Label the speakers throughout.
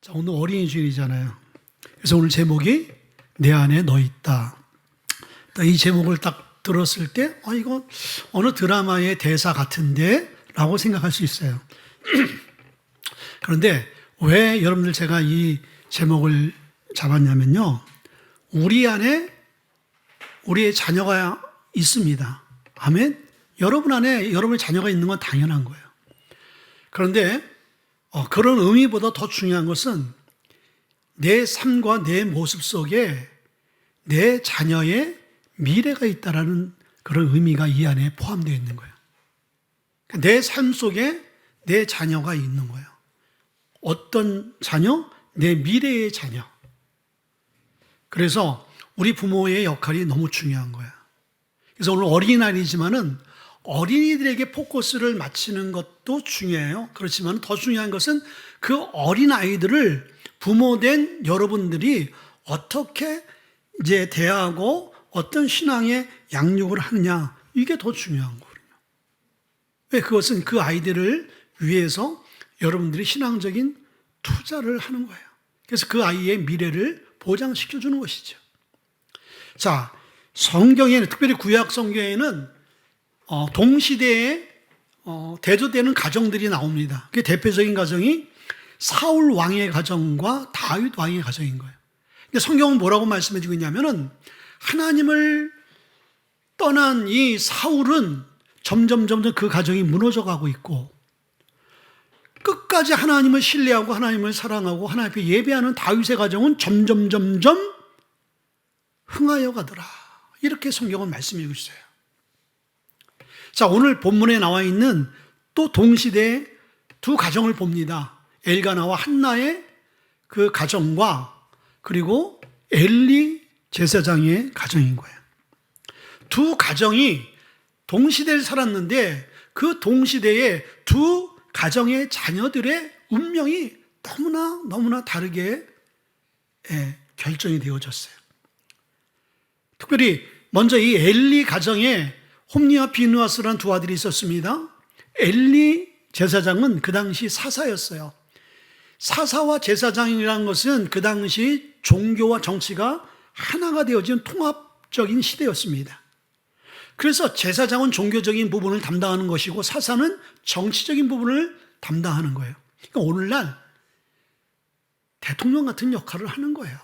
Speaker 1: 자, 오늘 어린이 주일이잖아요. 그래서 오늘 제목이 내 안에 너 있다. 이 제목을 딱 들었을 때 이거 어느 드라마의 대사 같은데? 라고 생각할 수 있어요. 그런데 왜 여러분들 제가 이 제목을 잡았냐면요. 우리 안에 우리의 자녀가 있습니다. 아멘? 여러분 안에 여러분의 자녀가 있는 건 당연한 거예요. 그런데 그런 의미보다 더 중요한 것은 내 삶과 내 모습 속에 내 자녀의 미래가 있다라는 그런 의미가 이 안에 포함되어 있는 거예요. 내 삶 속에 내 자녀가 있는 거예요. 어떤 자녀? 내 미래의 자녀. 그래서 우리 부모의 역할이 너무 중요한 거예요. 그래서 오늘 어린이날이지만은 어린이들에게 포커스를 맞추는 것도 중요해요. 그렇지만 더 중요한 것은 그 어린아이들을 부모된 여러분들이 어떻게 이제 대하고 어떤 신앙의 양육을 하느냐, 이게 더 중요한 거거든요. 왜? 그것은 그 아이들을 위해서 여러분들이 신앙적인 투자를 하는 거예요. 그래서 그 아이의 미래를 보장시켜 주는 것이죠. 자, 성경에는, 특별히 구약 성경에는 동시대에 대조되는 가정들이 나옵니다. 그 대표적인 가정이 사울 왕의 가정과 다윗 왕의 가정인 거예요. 근데 성경은 뭐라고 말씀해 주고 있냐면은 하나님을 떠난 이 사울은 점점 그 가정이 무너져 가고 있고, 끝까지 하나님을 신뢰하고 하나님을 사랑하고 하나님 앞에 예배하는 다윗의 가정은 점점 흥하여 가더라. 이렇게 성경은 말씀해 주고 있어요. 자, 오늘 본문에 나와 있는 또 동시대의 두 가정을 봅니다. 엘가나와 한나의 그 가정과 그리고 엘리 제사장의 가정인 거예요. 두 가정이 동시대를 살았는데 그 동시대의 두 가정의 자녀들의 운명이 너무나 다르게 결정이 되어졌어요. 특별히 먼저 이 엘리 가정에 홈니와 비누아스라는 두 아들이 있었습니다. 엘리 제사장은 그 당시 사사였어요. 사사와 제사장이라는 것은 그 당시 종교와 정치가 하나가 되어진 통합적인 시대였습니다. 그래서 제사장은 종교적인 부분을 담당하는 것이고 사사는 정치적인 부분을 담당하는 거예요. 그러니까 오늘날 대통령 같은 역할을 하는 거예요.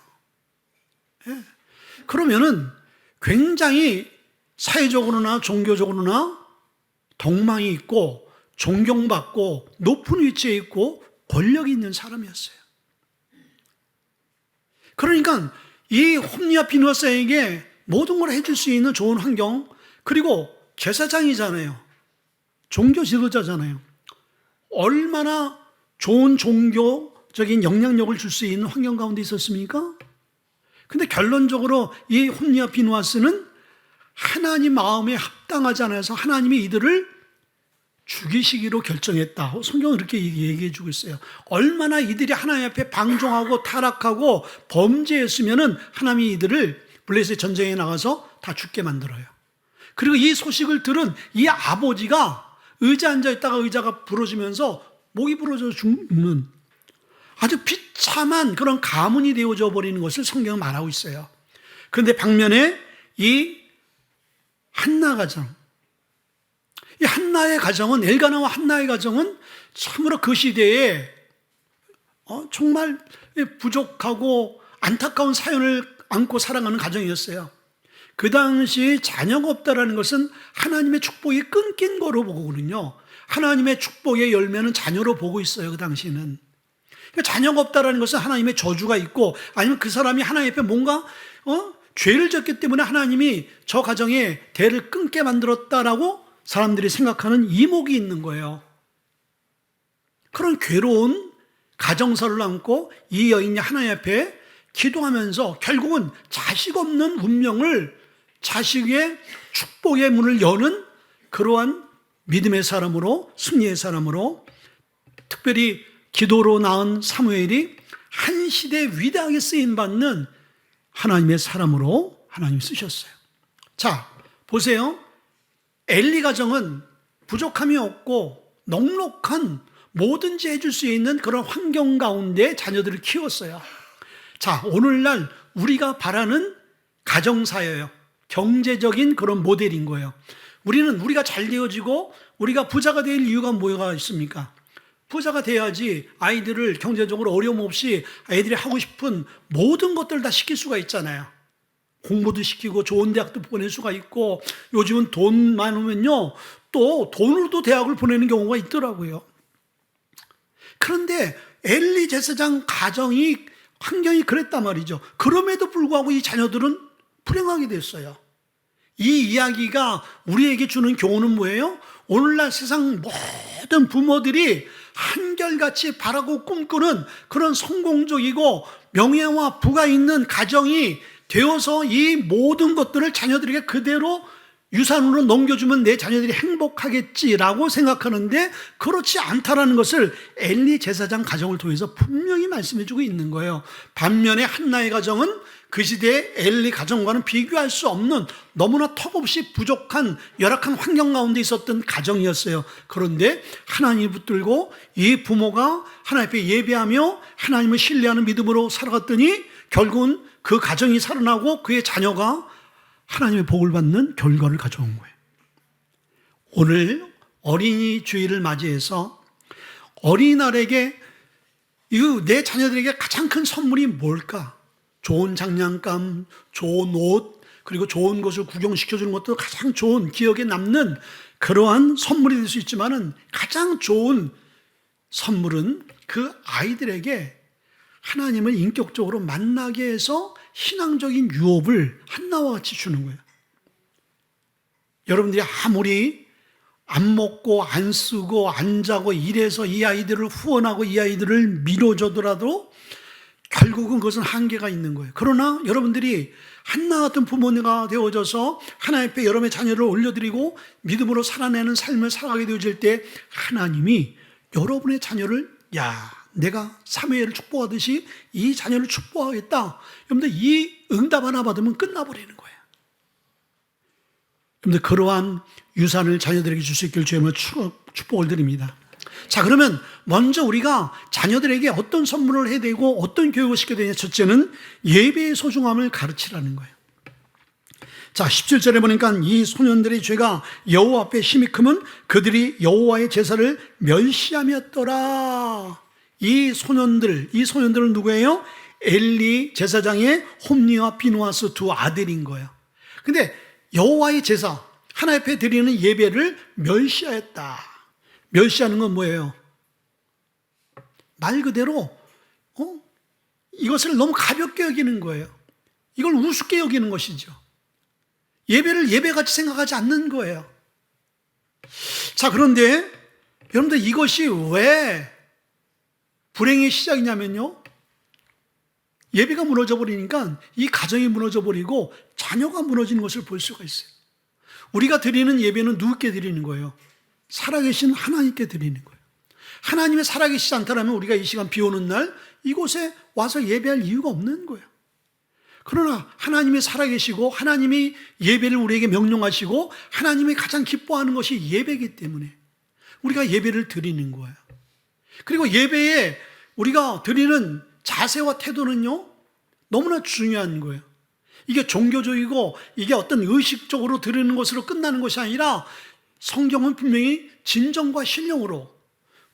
Speaker 1: 그러면은 굉장히 사회적으로나 종교적으로나 덕망이 있고 존경받고 높은 위치에 있고 권력이 있는 사람이었어요. 그러니까 이 홈리와 비누아스에게 모든 걸 해줄 수 있는 좋은 환경, 그리고 제사장이잖아요. 종교 지도자잖아요. 얼마나 좋은 종교적인 영향력을 줄 수 있는 환경 가운데 있었습니까? 근데 결론적으로 이 홈리와 비누아스는 하나님 마음에 합당하지 않아서 하나님이 이들을 죽이시기로 결정했다. 성경은 이렇게 얘기해 주고 있어요. 얼마나 이들이 하나님 앞에 방종하고 타락하고 범죄했으면은 하나님이 이들을 블레셋 전쟁에 나가서 다 죽게 만들어요. 그리고 이 소식을 들은 이 아버지가 의자 앉아 있다가 의자가 부러지면서 목이 부러져 죽는 아주 비참한 그런 가문이 되어져 버리는 것을 성경은 말하고 있어요. 그런데 방면에 이 한나 가정, 이 한나의 가정은, 엘가나와 한나의 가정은 참으로 그 시대에 정말 부족하고 안타까운 사연을 안고 살아가는 가정이었어요. 그 당시 자녀가 없다라는 것은 하나님의 축복이 끊긴 거로 보거든요. 하나님의 축복의 열매는 자녀로 보고 있어요. 그 당시는. 자녀가 없다라는 것은 하나님의 저주가 있고, 아니면 그 사람이 하나님 앞에 뭔가 죄를 졌기 때문에 하나님이 저 가정의 대를 끊게 만들었다라고 사람들이 생각하는 이목이 있는 거예요. 그런 괴로운 가정사를 안고 이 여인이 하나님 앞에 기도하면서 결국은 자식 없는 운명을 자식의 축복의 문을 여는 그러한 믿음의 사람으로, 승리의 사람으로, 특별히 기도로 낳은 사무엘이 한 시대에 위대하게 쓰임받는 하나님의 사람으로 하나님이 쓰셨어요. 자, 보세요. 엘리 가정은 부족함이 없고 넉넉한 뭐든지 해줄 수 있는 그런 환경 가운데 자녀들을 키웠어요. 자, 오늘날 우리가 바라는 가정사예요. 경제적인 그런 모델인 거예요. 우리가 잘 되어지고 우리가 부자가 될 이유가 뭐가 있습니까? 부자가 돼야지 아이들을 경제적으로 어려움 없이 아이들이 하고 싶은 모든 것들 다 시킬 수가 있잖아요. 공부도 시키고 좋은 대학도 보낼 수가 있고, 요즘은 돈 많으면요 또 돈으로도 대학을 보내는 경우가 있더라고요. 그런데 엘리 제사장 가정이 환경이 그랬단 말이죠. 그럼에도 불구하고 이 자녀들은 불행하게 됐어요. 이 이야기가 우리에게 주는 교훈은 뭐예요? 오늘날 세상 모든 부모들이 한결같이 바라고 꿈꾸는 그런 성공적이고 명예와 부가 있는 가정이 되어서 이 모든 것들을 자녀들에게 그대로 유산으로 넘겨주면 내 자녀들이 행복하겠지라고 생각하는데 그렇지 않다라는 것을 엘리 제사장 가정을 통해서 분명히 말씀해주고 있는 거예요. 반면에 한나의 가정은 그 시대의 엘리 가정과는 비교할 수 없는 너무나 턱없이 부족한 열악한 환경 가운데 있었던 가정이었어요. 그런데 하나님을 붙들고 이 부모가 하나님 앞에 예배하며 하나님을 신뢰하는 믿음으로 살아갔더니 결국은 그 가정이 살아나고 그의 자녀가 하나님의 복을 받는 결과를 가져온 거예요. 오늘 어린이 주일을 맞이해서 어린이날에게 내 자녀들에게 가장 큰 선물이 뭘까? 좋은 장난감, 좋은 옷, 그리고 좋은 것을 구경시켜주는 것도 가장 좋은 기억에 남는 그러한 선물이 될 수 있지만은 가장 좋은 선물은 그 아이들에게 하나님을 인격적으로 만나게 해서 신앙적인 유업을 한나와 같이 주는 거예요. 여러분들이 아무리 안 먹고 안 쓰고 안 자고 이래서 이 아이들을 후원하고 이 아이들을 밀어주더라도 결국은 그것은 한계가 있는 거예요. 그러나 여러분들이 한나 같은 부모가 되어져서 하나님 앞에 여러분의 자녀를 올려드리고 믿음으로 살아내는 삶을 살아가게 되어질 때 하나님이 여러분의 자녀를 내가 사무엘을 축복하듯이 이 자녀를 축복하겠다. 여러분들 이 응답 하나 받으면 끝나버리는 거예요. 여러분들 그러한 유산을 자녀들에게 줄 수 있기를 주님으로 축복을 드립니다. 자, 그러면 먼저 우리가 자녀들에게 어떤 선물을 해야 되고 어떤 교육을 시켜야 되냐. 첫째는 예배의 소중함을 가르치라는 거예요. 자, 17절에 보니까 이 소년들의 죄가 여호와 앞에 심히 크면 그들이 여호와의 제사를 멸시하였더라. 이 소년들은 누구예요? 엘리 제사장의 홈니와 비누아스 두 아들인 거예요. 근데 여호와의 제사, 하나님 앞에 드리는 예배를 멸시하였다. 멸시하는 건 뭐예요? 말 그대로 이것을 너무 가볍게 여기는 거예요. 이걸 우습게 여기는 것이죠. 예배를 예배같이 생각하지 않는 거예요. 자, 그런데 여러분들 이것이 왜 불행의 시작이냐면요, 예배가 무너져 버리니까 이 가정이 무너져 버리고 자녀가 무너지는 것을 볼 수가 있어요. 우리가 드리는 예배는 누구께 드리는 거예요? 살아계신 하나님께 드리는 거예요. 하나님이 살아계시지 않다면 우리가 이 시간 비 오는 날 이곳에 와서 예배할 이유가 없는 거예요. 그러나 하나님이 살아계시고 하나님이 예배를 우리에게 명령하시고 하나님이 가장 기뻐하는 것이 예배이기 때문에 우리가 예배를 드리는 거예요. 그리고 예배에 우리가 드리는 자세와 태도는요, 너무나 중요한 거예요. 이게 종교적이고 이게 어떤 의식적으로 드리는 것으로 끝나는 것이 아니라 성경은 분명히 진정과 신령으로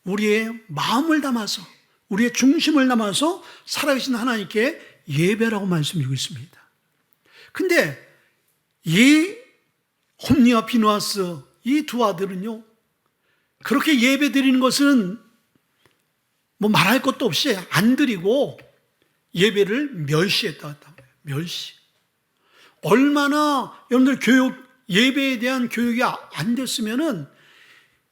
Speaker 1: 우리의 마음을 담아서 우리의 중심을 담아서 살아계신 하나님께 예배라고 말씀드리고 있습니다. 근데 이 홈니와 비누아스 이 두 아들은요, 그렇게 예배 드리는 것은 뭐 말할 것도 없이 안 드리고 예배를 멸시했다. 멸시. 얼마나 여러분들 예배에 대한 교육이 안 됐으면은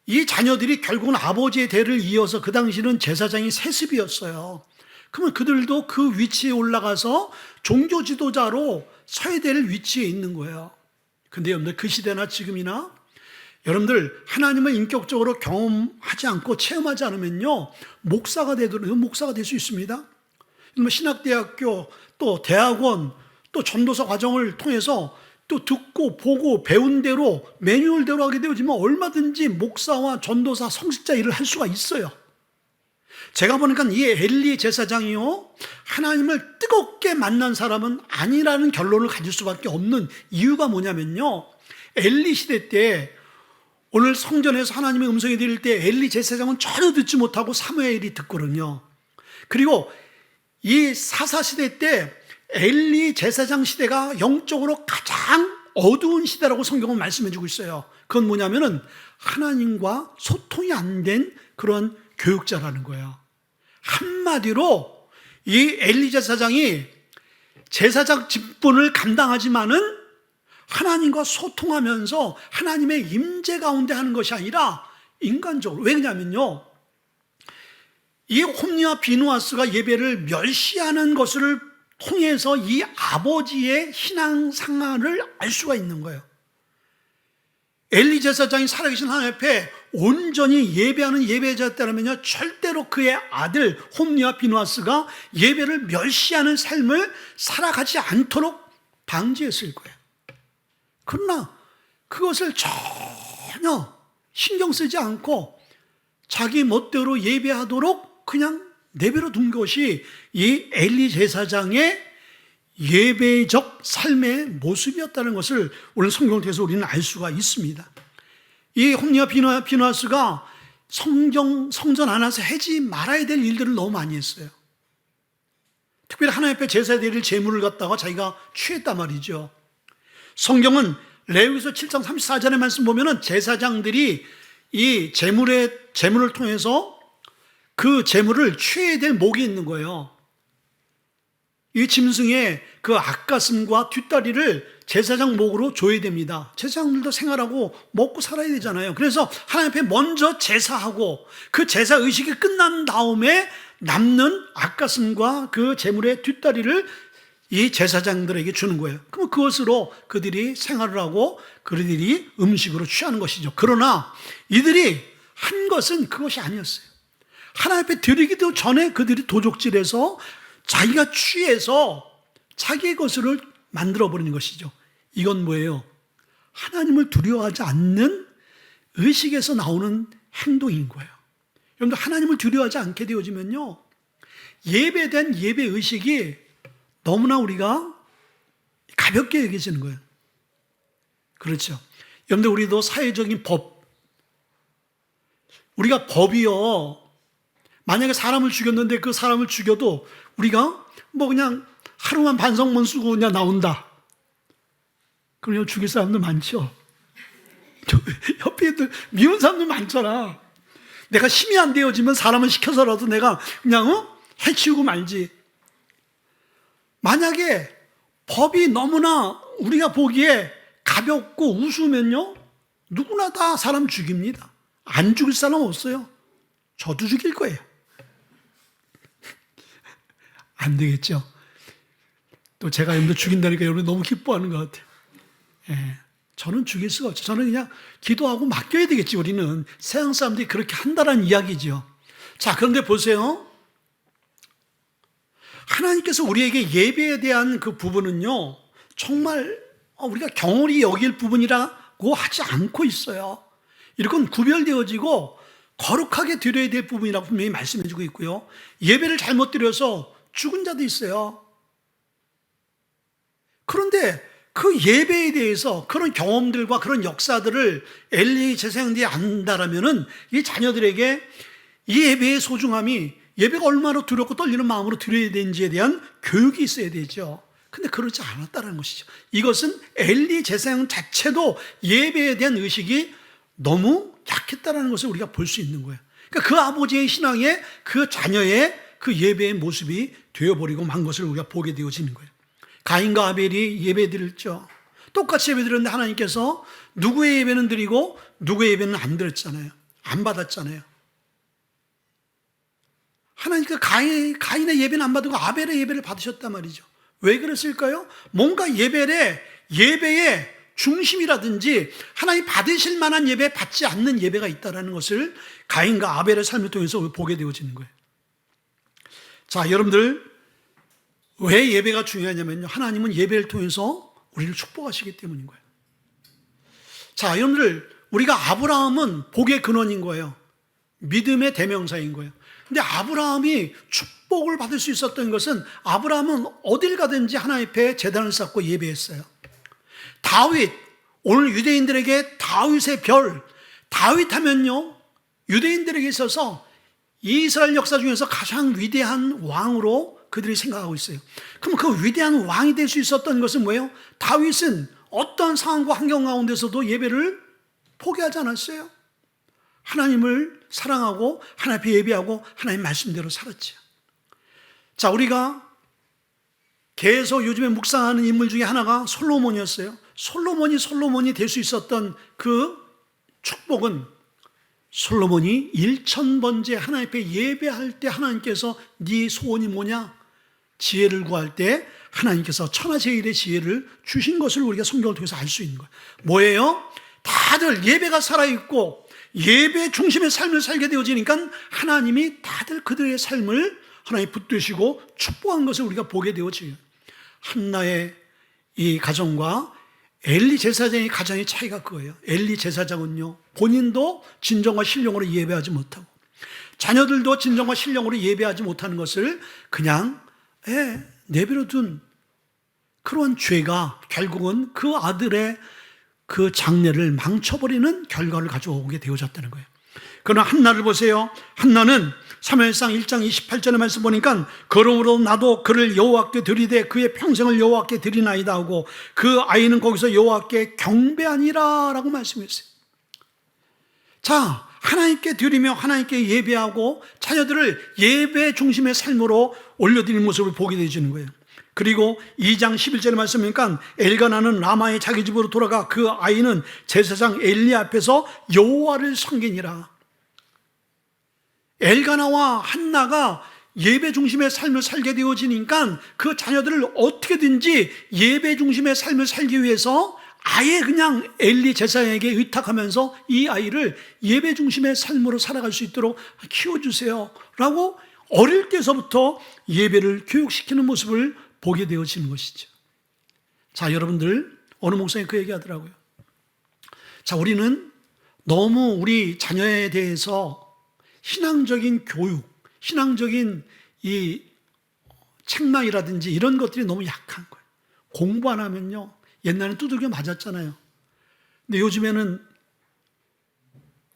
Speaker 1: 이 자녀들이 결국은 아버지의 대를 이어서 그 당시는 제사장이 세습이었어요. 그러면 그들도 그 위치에 올라가서 종교 지도자로 서야 될 위치에 있는 거예요. 근데 여러분들 그 시대나 지금이나 여러분들 하나님을 인격적으로 경험하지 않고 체험하지 않으면요, 목사가 될 수 있습니다. 신학대학교 또 대학원 또 전도사 과정을 통해서 또 듣고 보고 배운 대로 매뉴얼대로 하게 되어지면 얼마든지 목사와 전도사 성직자 일을 할 수가 있어요. 제가 보니까 이 엘리 제사장이요, 하나님을 뜨겁게 만난 사람은 아니라는 결론을 가질 수밖에 없는 이유가 뭐냐면요, 엘리 시대 때 오늘 성전에서 하나님의 음성이 들릴 때 엘리 제사장은 전혀 듣지 못하고 사무엘이 듣거든요. 그리고 이 사사 시대 때 엘리 제사장 시대가 영적으로 가장 어두운 시대라고 성경은 말씀해 주고 있어요. 그건 뭐냐면은 하나님과 소통이 안 된 그런 교육자라는 거예요. 한마디로 이 엘리 제사장이 제사장 직분을 감당하지만은 하나님과 소통하면서 하나님의 임재 가운데 하는 것이 아니라 인간적으로, 왜냐면요, 이 홈리와 비누아스가 예배를 멸시하는 것을 통해서 이 아버지의 신앙 상황을 알 수가 있는 거예요. 엘리 제사장이 살아계신 하나님 앞에 온전히 예배하는 예배자였다면요, 절대로 그의 아들 홈리와 비누아스가 예배를 멸시하는 삶을 살아가지 않도록 방지했을 거예요. 그러나 그것을 전혀 신경 쓰지 않고 자기 멋대로 예배하도록 그냥 내버려 둔 것이 이 엘리 제사장의 예배적 삶의 모습이었다는 것을 오늘 성경을 통해서 우리는 알 수가 있습니다. 이 홈리와 비누아스가 성전 안에서 하지 말아야 될 일들을 너무 많이 했어요. 특별히 하나님 앞에 제사 드릴 제물을 갖다가 자기가 취했단 말이죠. 성경은 레위기서 7장 34절의 말씀 보면은 제사장들이 이 제물을 통해서 그 제물을 취해야 될 목이 있는 거예요. 이 짐승의 그 앞가슴과 뒷다리를 제사장 목으로 줘야 됩니다. 제사장들도 생활하고 먹고 살아야 되잖아요. 그래서 하나님 앞에 먼저 제사하고 그 제사 의식이 끝난 다음에 남는 앞가슴과 그 제물의 뒷다리를 이 제사장들에게 주는 거예요. 그럼 그것으로 그들이 생활을 하고 그들이 음식으로 취하는 것이죠. 그러나 이들이 한 것은 그것이 아니었어요. 하나님 앞에 드리기도 전에 그들이 도적질해서 자기가 취해서 자기의 것을 만들어버리는 것이죠. 이건 뭐예요? 하나님을 두려워하지 않는 의식에서 나오는 행동인 거예요. 여러분들, 하나님을 두려워하지 않게 되어지면요, 예배에 대한 예배 의식이 너무나 우리가 가볍게 여겨지는 거예요. 그렇죠. 여러분들, 우리도 사회적인 우리가 법이요, 만약에 사람을 죽였는데 그 사람을 죽여도 우리가 뭐 그냥 하루만 반성문 쓰고 그냥 나온다. 그럼 죽일 사람들 많죠. 옆에 미운 사람들 많잖아. 내가 힘이 안 되어지면 사람을 시켜서라도 내가 그냥 해치우고 말지. 만약에 법이 너무나 우리가 보기에 가볍고 우스우면요, 누구나 다 사람 죽입니다. 안 죽일 사람 없어요. 저도 죽일 거예요. 안 되겠죠. 또 제가 여러분들 죽인다니까 여러분 너무 기뻐하는 것 같아요. 예, 저는 죽일 수가 없죠. 저는 그냥 기도하고 맡겨야 되겠지. 우리는 세상 사람들이 그렇게 한다는 이야기죠. 자, 그런데 보세요. 하나님께서 우리에게 예배에 대한 그 부분은요, 정말 우리가 경홀히 여길 부분이라고 하지 않고 있어요. 이건 구별되어지고 거룩하게 드려야 될 부분이라고 분명히 말씀해 주고 있고요. 예배를 잘못 드려서 죽은 자도 있어요. 그런데 그 예배에 대해서 그런 경험들과 그런 역사들을 엘리 제사장들이 안다라면은 이 자녀들에게 이 예배의 소중함이, 예배가 얼마나 두렵고 떨리는 마음으로 드려야 되는지에 대한 교육이 있어야 되죠. 근데 그렇지 않았다는 것이죠. 이것은 엘리 제사장 자체도 예배에 대한 의식이 너무 약했다는 것을 우리가 볼 수 있는 거예요. 그러니까 그 아버지의 신앙에 그 자녀의 그 예배의 모습이 되어버리고 만 것을 우리가 보게 되어지는 거예요. 가인과 아벨이 예배 드렸죠. 똑같이 예배 드렸는데 하나님께서 누구의 예배는 드리고 누구의 예배는 안 드렸잖아요. 안 받았잖아요. 하나님께서 가인의 예배는 안 받고 아벨의 예배를 받으셨단 말이죠. 왜 그랬을까요? 뭔가 예배의 중심이라든지 하나님 받으실 만한 예배, 받지 않는 예배가 있다는 것을 가인과 아벨의 삶을 통해서 보게 되어지는 거예요. 자, 여러분들, 왜 예배가 중요하냐면요, 하나님은 예배를 통해서 우리를 축복하시기 때문인 거예요. 자, 여러분들, 우리가 아브라함은 복의 근원인 거예요. 믿음의 대명사인 거예요. 근데 아브라함이 축복을 받을 수 있었던 것은 아브라함은 어딜 가든지 하나님 앞에 제단을 쌓고 예배했어요. 다윗, 오늘 유대인들에게 다윗의 별, 다윗 하면요, 유대인들에게 있어서 이스라엘 역사 중에서 가장 위대한 왕으로 그들이 생각하고 있어요. 그럼 그 위대한 왕이 될 수 있었던 것은 뭐예요? 다윗은 어떤 상황과 환경 가운데서도 예배를 포기하지 않았어요. 하나님을 사랑하고 하나님 앞에 예배하고 하나님 말씀대로 살았죠. 자, 우리가 계속 요즘에 묵상하는 인물 중에 하나가 솔로몬이었어요. 솔로몬이 될 수 있었던 그 축복은 솔로몬이 1000번째 하나님 앞에 예배할 때 하나님께서 네 소원이 뭐냐? 지혜를 구할 때 하나님께서 천하제일의 지혜를 주신 것을 우리가 성경을 통해서 알 수 있는 거예요. 뭐예요? 다들 예배가 살아있고 예배 중심의 삶을 살게 되어지니까 하나님이 다들 그들의 삶을 하나님 붙드시고 축복한 것을 우리가 보게 되어져요. 한나의 이 가정과 엘리 제사장의 가정의 차이가 그거예요. 엘리 제사장은요, 본인도 진정과 신령으로 예배하지 못하고 자녀들도 진정과 신령으로 예배하지 못하는 것을 그냥 내버려 둔 그런 죄가 결국은 그 아들의 그 장래를 망쳐버리는 결과를 가져오게 되어졌다는 거예요. 그러나 한나를 보세요. 한나는 사무엘상 1장 28절의 말씀 보니까 그러므로 나도 그를 여호와께 드리되 그의 평생을 여호와께 드리나이다 하고 그 아이는 거기서 여호와께 경배하니라 라고 말씀했어요. 자, 하나님께 드리며 하나님께 예배하고 자녀들을 예배 중심의 삶으로 올려드리는 모습을 보게 되어지는 거예요. 그리고 2장 11절의 말씀이니까 엘가나는 라마의 자기 집으로 돌아가 그 아이는 제사장 엘리 앞에서 여호와를 섬기니라. 엘가나와 한나가 예배 중심의 삶을 살게 되어지니까 그 자녀들을 어떻게든지 예배 중심의 삶을 살기 위해서 아예 그냥 엘리 제사장에게 의탁하면서 이 아이를 예배 중심의 삶으로 살아갈 수 있도록 키워주세요 라고 어릴 때서부터 예배를 교육시키는 모습을 보게 되어지는 것이죠. 자, 여러분들, 어느 목사님이 그 얘기하더라고요. 자, 우리는 너무 우리 자녀에 대해서 신앙적인 교육, 신앙적인 이 책망이라든지 이런 것들이 너무 약한 거예요. 공부 안 하면요, 옛날에는 두들겨 맞았잖아요. 근데 요즘에는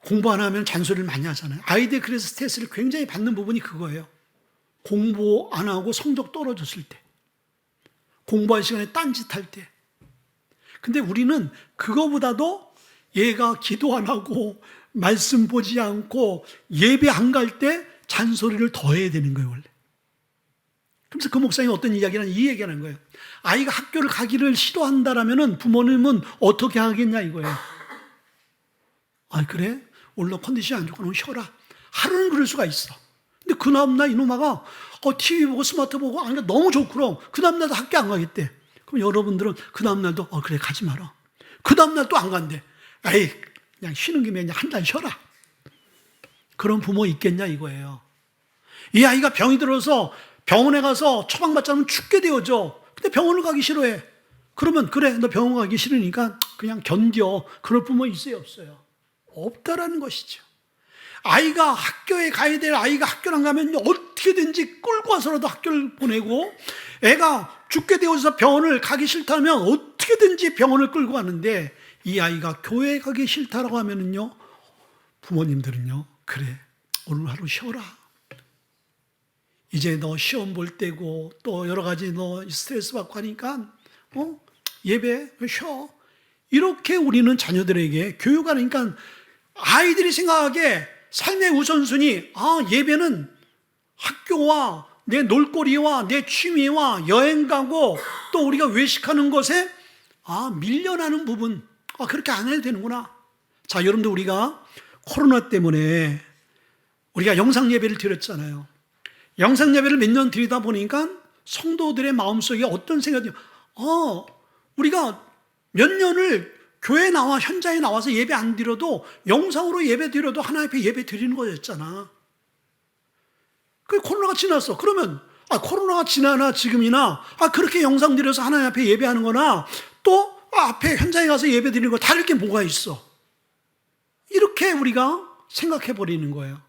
Speaker 1: 공부 안 하면 잔소리를 많이 하잖아요. 아이들 그래서 스트레스를 굉장히 받는 부분이 그거예요. 공부 안 하고 성적 떨어졌을 때, 공부할 시간에 딴짓할 때. 근데 우리는 그거보다도 얘가 기도 안 하고 말씀 보지 않고 예배 안 갈 때 잔소리를 더 해야 되는 거예요, 원래. 그래서 그 목사님이 어떤 이야기를 이 얘기하는 거예요. 아이가 학교를 가기를 싫어한다라면 부모님은 어떻게 하겠냐 이거예요. 아, 그래? 오늘 너 컨디션이 안 좋고 너 쉬어라. 하루는 그럴 수가 있어. 근데 그 다음날 이놈아가 TV 보고 스마트 보고 하니까 너무 좋구나. 그 다음날도 학교 안 가겠대. 그럼 여러분들은 그 다음날도 그래 가지 마라. 그 다음날 또 안 간대. 에이, 그냥 쉬는 김에 그냥 한 달 쉬어라. 그런 부모 있겠냐 이거예요. 이 아이가 병이 들어서 병원에 가서 처방받자면 죽게 되어져. 근데 병원을 가기 싫어해. 그러면 그래, 너 병원 가기 싫으니까 그냥 견뎌. 그럴 부모 있어요, 없어요? 없다라는 것이죠. 아이가 학교에 가야 될 아이가 학교를 안 가면 어떻게든지 끌고 와서라도 학교를 보내고, 애가 죽게 되어서 병원을 가기 싫다면 어떻게든지 병원을 끌고 가는데, 이 아이가 교회 가기 싫다라고 하면은요, 부모님들은요, 그래, 오늘 하루 쉬어라. 이제 너 시험 볼 때고 또 여러 가지 너 스트레스 받고 하니까 예배 쉬어. 이렇게 우리는 자녀들에게 교육하니까 아이들이 생각하기에 삶의 우선순위, 예배는 학교와 내 놀거리와 내 취미와 여행 가고 또 우리가 외식하는 것에 밀려나는 부분, 그렇게 안 해도 되는구나. 자, 여러분들, 우리가 코로나 때문에 우리가 영상 예배를 드렸잖아요. 영상 예배를 몇 년 드리다 보니까 성도들의 마음속에 어떤 생각이, 우리가 몇 년을 교회 나와 현장에 나와서 예배 안 드려도 영상으로 예배 드려도 하나님 앞에 예배 드리는 거였잖아. 그 코로나가 지났어. 그러면 코로나가 지나나 지금이나 그렇게 영상 드려서 하나님 앞에 예배하는 거나 또 앞에 현장에 가서 예배 드리는 거 다를 게 뭐가 있어. 이렇게 우리가 생각해 버리는 거예요.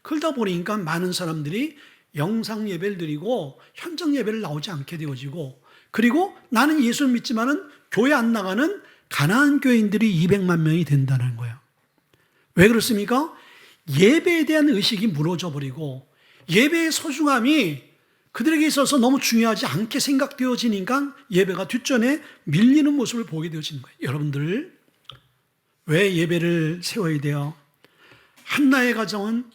Speaker 1: 그러다 보니까 많은 사람들이 영상 예배를 드리고 현장 예배를 나오지 않게 되어지고, 그리고 나는 예수를 믿지만은 교회 안 나가는 가나안 교인들이 200만 명이 된다는 거예요. 왜 그렇습니까? 예배에 대한 의식이 무너져 버리고 예배의 소중함이 그들에게 있어서 너무 중요하지 않게 생각되어지니까 예배가 뒷전에 밀리는 모습을 보게 되어지는 거예요. 여러분들, 왜 예배를 세워야 돼요? 한나의 가정은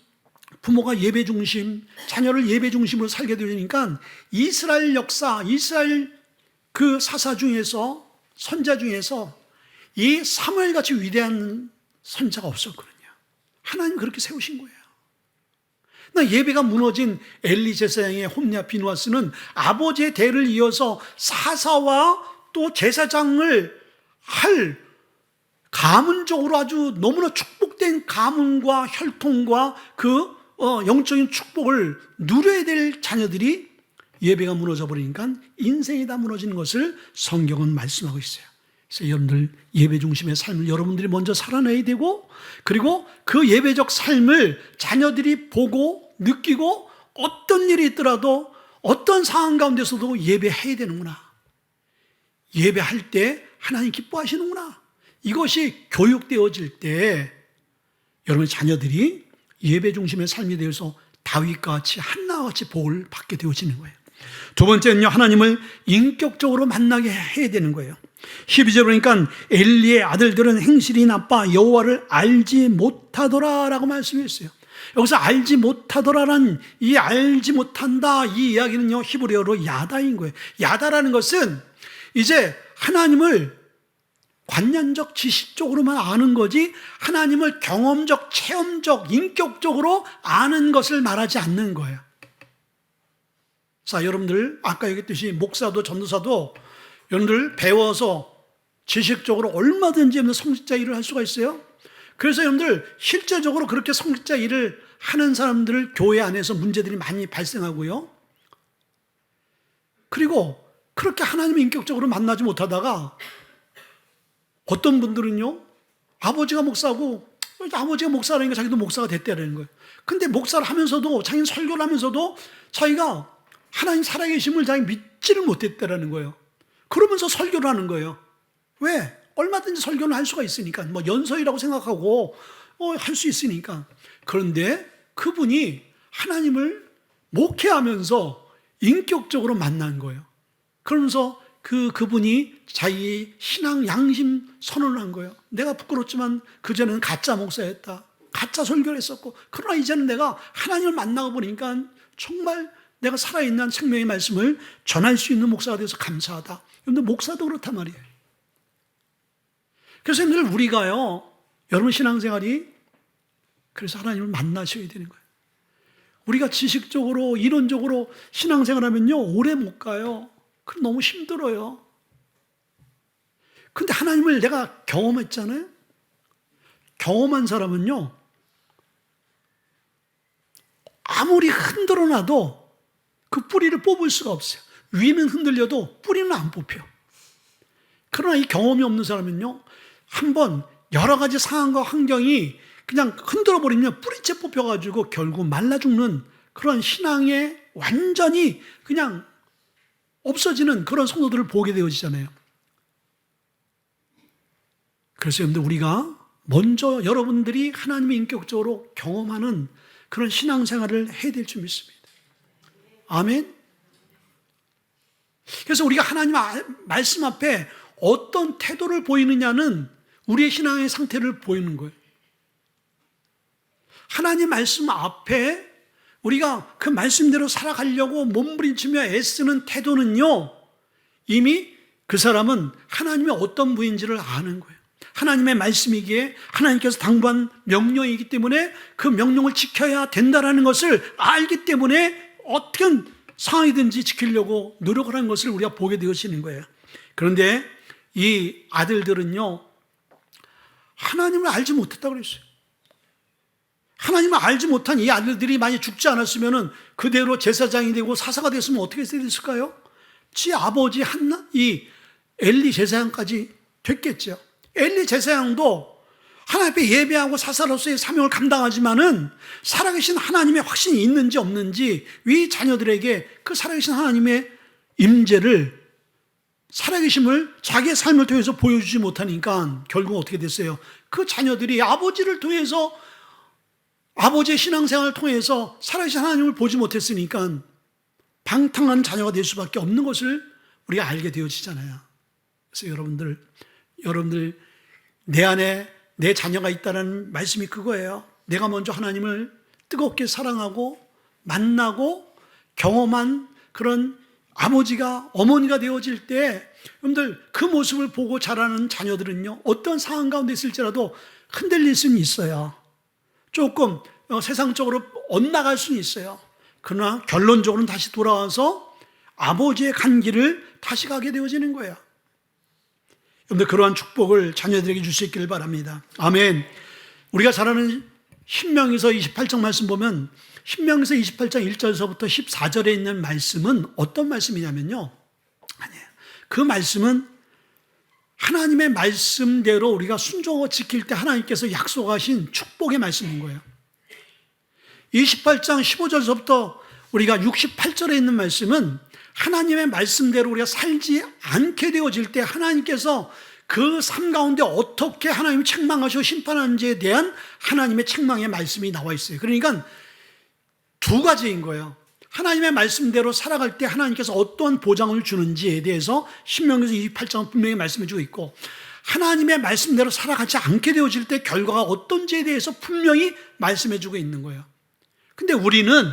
Speaker 1: 부모가 예배 중심, 자녀를 예배 중심으로 살게 되니까 이스라엘 역사, 이스라엘 그 사사 중에서, 선자 중에서 이 사무엘같이 위대한 선자가 없었거든요. 하나님 그렇게 세우신 거예요. 예배가 무너진 엘리 제사장의 홈리와 비누아스는 아버지의 대를 이어서 사사와 또 제사장을 할 가문적으로 아주 너무나 축복된 가문과 혈통과 그 영적인 축복을 누려야 될 자녀들이 예배가 무너져 버리니까 인생이 다 무너지는 것을 성경은 말씀하고 있어요. 그래서 여러분들 예배 중심의 삶을 여러분들이 먼저 살아내야 되고, 그리고 그 예배적 삶을 자녀들이 보고 느끼고 어떤 일이 있더라도 어떤 상황 가운데서도 예배해야 되는구나. 예배할 때 하나님 기뻐하시는구나. 이것이 교육되어질 때 여러분의 자녀들이 예배 중심의 삶에 대해서 다윗과 같이 한나와 같이 복을 받게 되어지는 거예요. 두 번째는요, 하나님을 인격적으로 만나게 해야 되는 거예요. 12절 보니까 엘리의 아들들은 행실이 나빠 여호와를 알지 못하더라라고 말씀했어요. 여기서 알지 못하더라라는 이 알지 못한다 이 이야기는요, 히브리어로 야다인 거예요. 야다라는 것은 이제 하나님을 관념적 지식적으로만 아는 거지 하나님을 경험적, 체험적, 인격적으로 아는 것을 말하지 않는 거예요. 자, 여러분들 아까 얘기했듯이 목사도 전도사도 여러분들 배워서 지식적으로 얼마든지 성직자 일을 할 수가 있어요. 그래서 여러분들 실제적으로 그렇게 성직자 일을 하는 사람들 교회 안에서 문제들이 많이 발생하고요. 그리고 그렇게 하나님을 인격적으로 만나지 못하다가 어떤 분들은요, 아버지가 목사고 아버지가 목사라니까 자기도 목사가 됐다라는 거예요. 근데 목사를 하면서도, 자기는 설교를 하면서도 자기가 하나님 살아계심을 자기 믿지를 못했다라는 거예요. 그러면서 설교를 하는 거예요. 왜? 얼마든지 설교는 할 수가 있으니까, 뭐 연설이라고 생각하고 할 수 있으니까. 그런데 그분이 하나님을 목회하면서 인격적으로 만난 거예요. 그러면서 그분이 자기 신앙 양심 선언을 한 거예요. 내가 부끄럽지만 그전에는 가짜 목사였다. 가짜 설교를 했었고, 그러나 이제는 내가 하나님을 만나고 보니까 정말 내가 살아있는 생명의 말씀을 전할 수 있는 목사가 돼서 감사하다. 그런데 목사도 그렇단 말이에요. 그래서 늘 우리가요, 여러분 신앙생활이 그래서 하나님을 만나셔야 되는 거예요. 우리가 지식적으로, 이론적으로 신앙생활하면요, 오래 못 가요. 그럼 너무 힘들어요. 근데 하나님을 내가 경험했잖아요. 경험한 사람은요, 아무리 흔들어 놔도 그 뿌리를 뽑을 수가 없어요. 위는 흔들려도 뿌리는 안 뽑혀. 그러나 이 경험이 없는 사람은요, 한번 여러 가지 상황과 환경이 그냥 흔들어 버리면 뿌리째 뽑혀가지고 결국 말라 죽는 그런 신앙에 완전히 그냥 없어지는 그런 성도들을 보게 되어지잖아요. 그래서 여러분들 우리가 먼저 여러분들이 하나님의 인격적으로 경험하는 그런 신앙생활을 해야 될 줄 믿습니다. 아멘. 그래서 우리가 하나님 말씀 앞에 어떤 태도를 보이느냐는 우리의 신앙의 상태를 보이는 거예요. 하나님 말씀 앞에 우리가 그 말씀대로 살아가려고 몸부림치며 애쓰는 태도는요, 이미 그 사람은 하나님의 어떤 분인지를 아는 거예요. 하나님의 말씀이기에 하나님께서 당부한 명령이기 때문에 그 명령을 지켜야 된다는 것을 알기 때문에 어떤 상황이든지 지키려고 노력을 하는 것을 우리가 보게 되어지는 거예요. 그런데 이 아들들은요, 하나님을 알지 못했다고 그랬어요. 하나님을 알지 못한 이 아들들이 만약 죽지 않았으면 그대로 제사장이 되고 사사가 됐으면 어떻게 됐을까요? 지 아버지 이 엘리 제사장까지 됐겠죠. 엘리 제사장도 하나님 앞에 예배하고 사사로서의 사명을 감당하지만은 살아계신 하나님의 확신이 있는지 없는지 이 자녀들에게 그 살아계신 하나님의 임재를, 살아계심을 자기의 삶을 통해서 보여주지 못하니까 결국 어떻게 됐어요? 그 자녀들이 아버지를 통해서, 아버지의 신앙생활을 통해서 살아계신 하나님을 보지 못했으니까 방탕한 자녀가 될 수밖에 없는 것을 우리가 알게 되어지잖아요. 그래서 여러분들 내 안에 내 자녀가 있다는 말씀이 그거예요. 내가 먼저 하나님을 뜨겁게 사랑하고 만나고 경험한 그런 아버지가, 어머니가 되어질 때 여러분들 그 모습을 보고 자라는 자녀들은요, 어떤 상황 가운데 있을지라도 흔들릴 수는 있어요. 조금 세상적으로 엇나갈 수는 있어요. 그러나 결론적으로는 다시 돌아와서 아버지의 간 길을 다시 가게 되어지는 거예요. 여러분들 그러한 축복을 자녀들에게 줄 수 있기를 바랍니다. 아멘. 우리가 잘 아는 신명기서 28장 말씀 보면 신명기서 28장 1절에서부터 14절에 있는 말씀은 어떤 말씀이냐면요, 아니에요. 그 말씀은 하나님의 말씀대로 우리가 순종하고 지킬 때 하나님께서 약속하신 축복의 말씀인 거예요. 28장 15절에서부터 우리가 68절에 있는 말씀은 하나님의 말씀대로 우리가 살지 않게 되어질 때 하나님께서 그 삶 가운데 어떻게 하나님이 책망하시고 심판하는지에 대한 하나님의 책망의 말씀이 나와 있어요. 그러니까 두 가지인 거예요. 하나님의 말씀대로 살아갈 때 하나님께서 어떠한 보장을 주는지에 대해서 신명기서 28장은 분명히 말씀해 주고 있고, 하나님의 말씀대로 살아가지 않게 되어질 때 결과가 어떤지에 대해서 분명히 말씀해 주고 있는 거예요. 근데 우리는,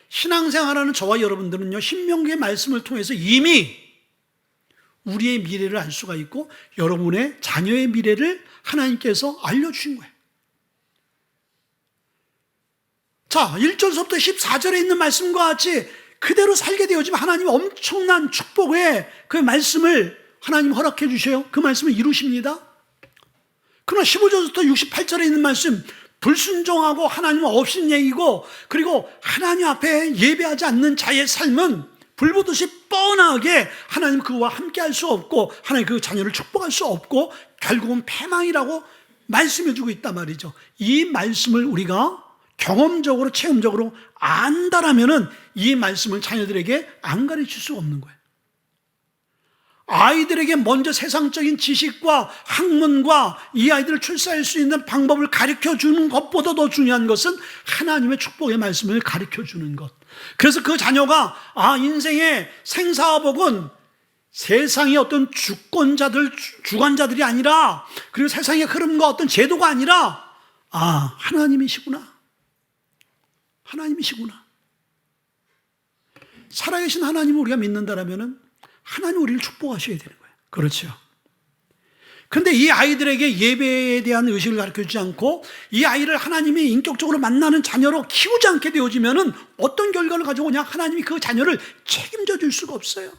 Speaker 1: 신앙생활하는 저와 여러분들은요, 신명기의 말씀을 통해서 이미 우리의 미래를 알 수가 있고 여러분의 자녀의 미래를 하나님께서 알려주신 거예요. 자, 1절서부터 14절에 있는 말씀과 같이 그대로 살게 되어지면 하나님 엄청난 축복의 그 말씀을 하나님 허락해 주셔요. 그 말씀을 이루십니다. 그러나 15절부터 68절에 있는 말씀, 불순종하고 하나님 없인 얘기고, 그리고 하나님 앞에 예배하지 않는 자의 삶은 불보듯이 뻔하게 하나님 그와 함께 할 수 없고 하나님 그 자녀를 축복할 수 없고 결국은 패망이라고 말씀해 주고 있단 말이죠. 이 말씀을 우리가 경험적으로 체험적으로 안다라면은 이 말씀을 자녀들에게 안 가르칠 수가 없는 거예요. 아이들에게 먼저 세상적인 지식과 학문과 이 아이들을 출세할 수 있는 방법을 가르쳐 주는 것보다 더 중요한 것은 하나님의 축복의 말씀을 가르쳐 주는 것. 그래서 그 자녀가 인생의 생사복은 세상의 어떤 주관자들이 아니라, 그리고 세상의 흐름과 어떤 제도가 아니라 하나님이시구나. 하나님이시구나. 살아계신 하나님을 우리가 믿는다라면은 하나님 우리를 축복하셔야 되는 거예요. 그렇죠. 그런데 이 아이들에게 예배에 대한 의식을 가르쳐주지 않고 이 아이를 하나님이 인격적으로 만나는 자녀로 키우지 않게 되어지면은 어떤 결과를 가져오냐? 하나님이 그 자녀를 책임져 줄 수가 없어요.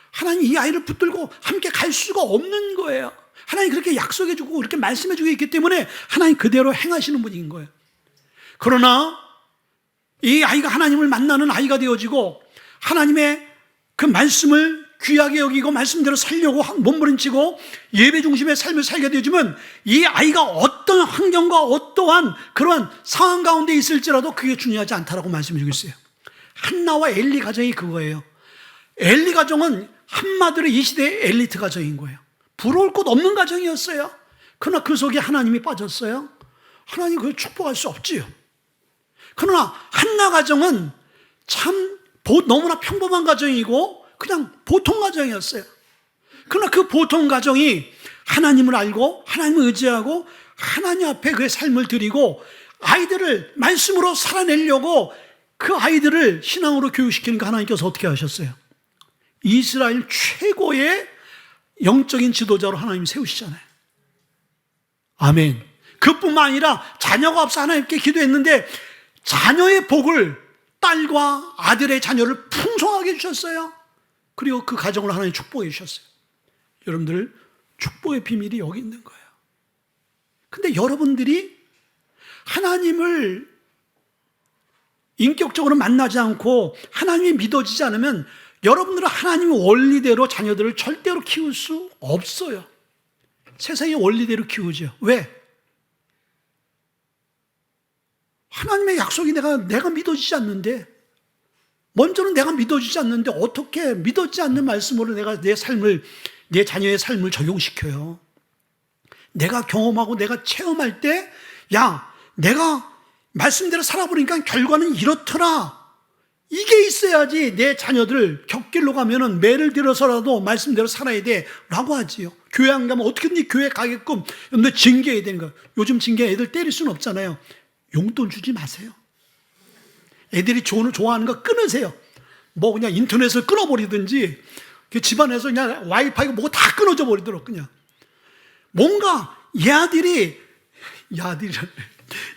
Speaker 1: 하나님이 이 아이를 붙들고 함께 갈 수가 없는 거예요. 하나님 그렇게 약속해 주고 그렇게 말씀해 주고 있기 때문에 하나님 그대로 행하시는 분인 거예요. 그러나 이 아이가 하나님을 만나는 아이가 되어지고 하나님의 그 말씀을 귀하게 여기고 말씀대로 살려고 몸부림치고 예배 중심의 삶을 살게 되어지면 이 아이가 어떤 환경과 어떠한 그러한 상황 가운데 있을지라도 그게 중요하지 않다라고 말씀해 주고 있어요. 한나와 엘리 가정이 그거예요. 엘리 가정은 한마디로 이 시대의 엘리트 가정인 거예요. 부러울 곳 없는 가정이었어요. 그러나 그 속에 하나님이 빠졌어요. 하나님 그걸 축복할 수 없지요. 그러나 한나 가정은 참 너무나 평범한 가정이고 그냥 보통 가정이었어요. 그러나 그 보통 가정이 하나님을 알고 하나님을 의지하고 하나님 앞에 그의 삶을 드리고 아이들을 말씀으로 살아내려고 그 아이들을 신앙으로 교육시키니까 하나님께서 어떻게 하셨어요? 이스라엘 최고의 영적인 지도자로 하나님이 세우시잖아요. 아멘. 그뿐만 아니라 자녀가 없어 하나님께 기도했는데 자녀의 복을, 딸과 아들의 자녀를 풍성하게 주셨어요. 그리고 그 가정을 하나님 축복해 주셨어요. 여러분들 축복의 비밀이 여기 있는 거예요. 근데 여러분들이 하나님을 인격적으로 만나지 않고 하나님이 믿어지지 않으면 여러분들은 하나님의 원리대로 자녀들을 절대로 키울 수 없어요. 세상의 원리대로 키우죠. 왜? 하나님의 약속이 내가 믿어지지 않는데, 먼저는 내가 믿어지지 않는데 어떻게 믿어지지 않는 말씀으로 내가 내 자녀의 삶을 적용시켜요? 내가 경험하고 내가 체험할 때, 내가 말씀대로 살아보니까 결과는 이렇더라. 이게 있어야지 내 자녀들 곁길로 가면은 매를 들어서라도 말씀대로 살아야 돼 라고 하지요. 교회 안 가면 어떻게든지 교회 가게끔 징계해야 되는 거예요. 요즘 징계 애들 때릴 수는 없잖아요. 용돈 주지 마세요. 애들이 좋아하는 거 끊으세요. 뭐 그냥 인터넷을 끊어버리든지 집안에서 그냥 와이파이가 뭐가 다 끊어져 버리도록 그냥 뭔가 얘들이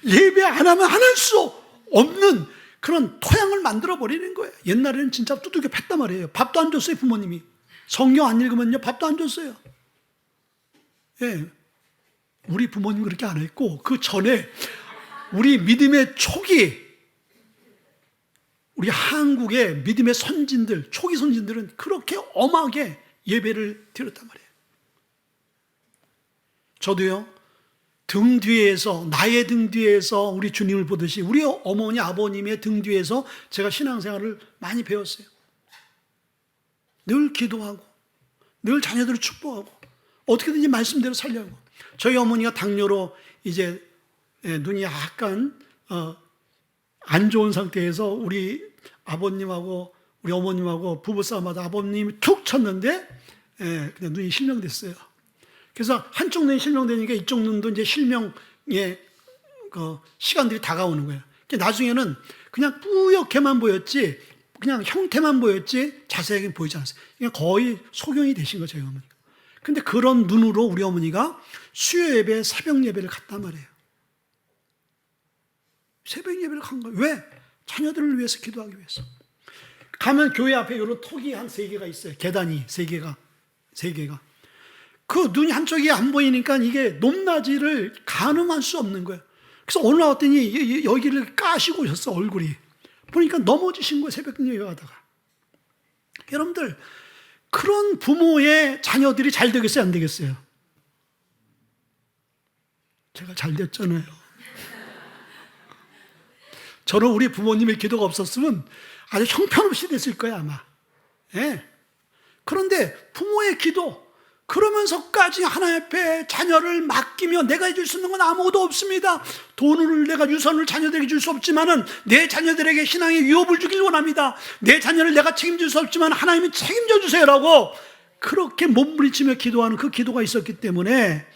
Speaker 1: 예배 안 하면 안 할 수 없는 그런 토양을 만들어 버리는 거예요. 옛날에는 진짜 두들겨 팼단 말이에요. 밥도 안 줬어요, 부모님이. 성경 안 읽으면요, 밥도 안 줬어요. 예. 우리 부모님 그렇게 안 했고, 그 전에 우리 믿음의 초기, 우리 한국의 믿음의 선진들, 초기 선진들은 그렇게 엄하게 예배를 드렸단 말이에요. 저도요, 나의 등 뒤에서 우리 주님을 보듯이 우리 어머니, 아버님의 등 뒤에서 제가 신앙생활을 많이 배웠어요. 늘 기도하고, 늘 자녀들을 축복하고, 어떻게든지 말씀대로 살려고. 저희 어머니가 당뇨로 이제 눈이 약간 안 좋은 상태에서 우리 아버님하고 우리 어머님하고 부부싸움하다 아버님이 툭 쳤는데 그냥 눈이 실명됐어요. 그래서 한쪽 눈이 실명되니까 이쪽 눈도 이제 실명의 그 시간들이 다가오는 거예요. 나중에는 그냥 뿌옇게만 보였지, 그냥 형태만 보였지 자세하게 보이지 않았어요. 그냥 거의 소경이 되신 거죠, 저희 어머니가. 근데 그런 눈으로 우리 어머니가 수요 예배, 새벽 예배를 갔단 말이에요. 새벽 예배를 간 거예요. 왜? 자녀들을 위해서 기도하기 위해서. 가면 교회 앞에 이런 턱이 한 3개가 있어요. 계단이 3개가. 그 눈이 한쪽이 안 보이니까 이게 높낮이를 가늠할 수 없는 거예요. 그래서 오늘 나왔더니 여기를 까시고 오셨어, 얼굴이. 보니까 넘어지신 거예요, 새벽 예배 가다가. 여러분들, 그런 부모의 자녀들이 잘 되겠어요, 안 되겠어요? 제가 잘 됐잖아요. 저는 우리 부모님의 기도가 없었으면 아주 형편없이 됐을 거예요, 아마. 예. 그런데 부모의 기도, 그러면서까지 하나님 앞에 자녀를 맡기며 내가 해줄 수 있는 건 아무것도 없습니다. 돈을 내가 유선을 자녀들에게 줄 수 없지만은 내 자녀들에게 신앙의 유업을 주길 원합니다. 내 자녀를 내가 책임질 수 없지만 하나님이 책임져 주세요라고 그렇게 몸부림치며 기도하는 그 기도가 있었기 때문에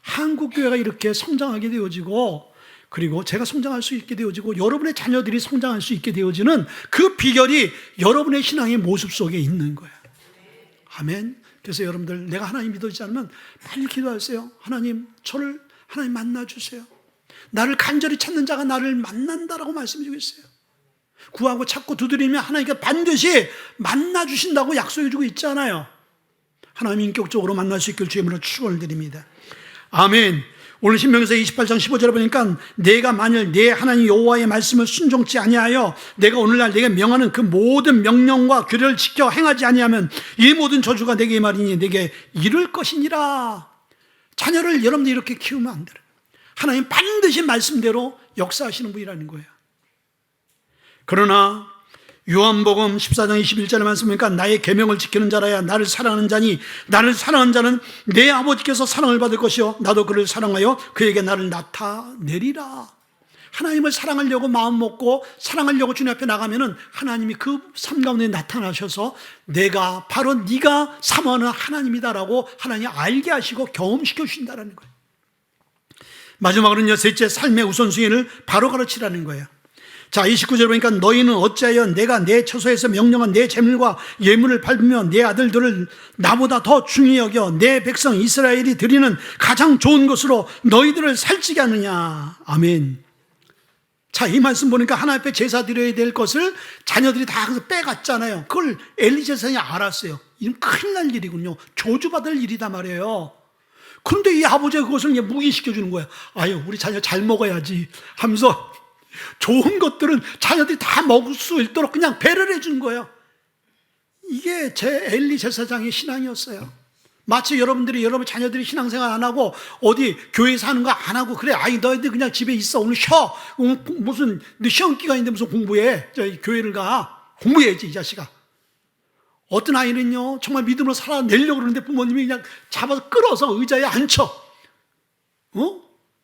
Speaker 1: 한국교회가 이렇게 성장하게 되어지고, 그리고 제가 성장할 수 있게 되어지고 여러분의 자녀들이 성장할 수 있게 되어지는 그 비결이 여러분의 신앙의 모습 속에 있는 거예요. 아멘. 그래서 여러분들, 내가 하나님 믿어지지 않으면 빨리 기도하세요. 하나님, 저를 하나님 만나주세요. 나를 간절히 찾는 자가 나를 만난다라고 말씀해 주고 있어요. 구하고 찾고 두드리면 하나님께 반드시 만나주신다고 약속해 주고 있잖아요. 하나님 인격적으로 만날 수 있길 주의 이름으로 축원을 드립니다. 아멘. 오늘 신명기서 28장 15절에 보니까 내가 만일 내 하나님 여호와의 말씀을 순종치 아니하여 내가 오늘날 내게 명하는 그 모든 명령과 규례를 지켜 행하지 아니하면 이 모든 저주가 내게 말이니 내게 이를 것이니라. 자녀를 여러분들이 이렇게 키우면 안 돼요. 하나님 반드시 말씀대로 역사하시는 분이라는 거예요. 그러나 요한복음 14장 21절에 말씀하니까 나의 계명을 지키는 자라야 나를 사랑하는 자니 나를 사랑하는 자는 내 아버지께서 사랑을 받을 것이요 나도 그를 사랑하여 그에게 나를 나타내리라. 하나님을 사랑하려고 마음 먹고 사랑하려고 주님 앞에 나가면은 하나님이 그 삶 가운데 나타나셔서 내가 바로 네가 사모하는 하나님이다라고 하나님이 알게 하시고 경험시켜 주신다라는 거예요. 마지막으로는요, 셋째, 삶의 우선순위를 바로 가르치라는 거예요. 자, 29절 보니까 너희는 어찌하여 내가 내 처소에서 명령한 내 재물과 예물을 밟으며 내 아들들을 나보다 더 중히 여겨 내 백성 이스라엘이 드리는 가장 좋은 것으로 너희들을 살찌게 하느냐. 아멘. 자, 이 말씀 보니까 하나님 앞에 제사 드려야 될 것을 자녀들이 다 빼갔잖아요. 그걸 엘리 제사장이 알았어요. 이건 큰일 날 일이군요. 저주받을 일이다 말이에요. 그런데 이 아버지가 그것을 무기시켜주는 거예요. 아유, 우리 자녀 잘 먹어야지 하면서 좋은 것들은 자녀들이 다 먹을 수 있도록 그냥 배를 해준 거예요. 이게 제 엘리 제사장의 신앙이었어요. 마치 여러분 자녀들이 신앙생활 안 하고 어디 교회에서 하는 거 안 하고 그래, 아이 너희들 그냥 집에 있어, 오늘 쉬어, 무슨 너 시험 기간인데 무슨 공부해, 교회를 가, 공부해야지 이 자식아. 어떤 아이는요 정말 믿음으로 살아내려고 그러는데 부모님이 그냥 잡아서 끌어서 의자에 앉혀.